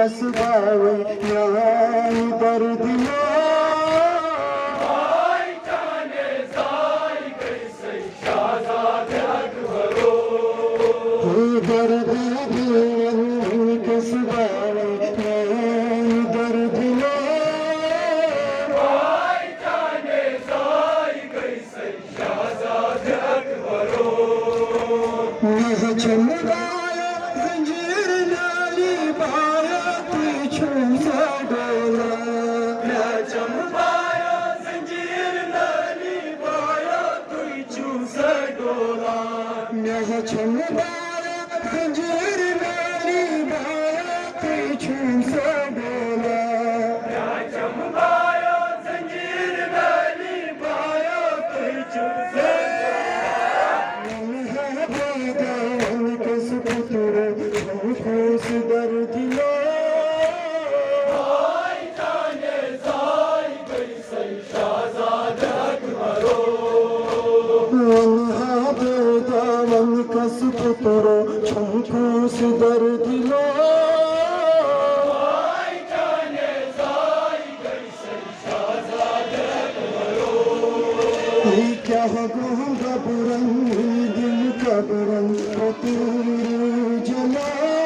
कसबावे यहाँ दर्द दर्द कसबावे यहाँ दर्द चमकाया जंजीर नाली पाया पीछू से डोला चमकाया जंजीर नाली पाया पीछू से डोला चमकाया जंजीर नाली पाया पीछू से डोला चमकाया जंजीर नाली पाया पीछू से दर्द कस पुतरो छमको से दर्द लो क्या होगा बुरंग दिल का बुरंग जला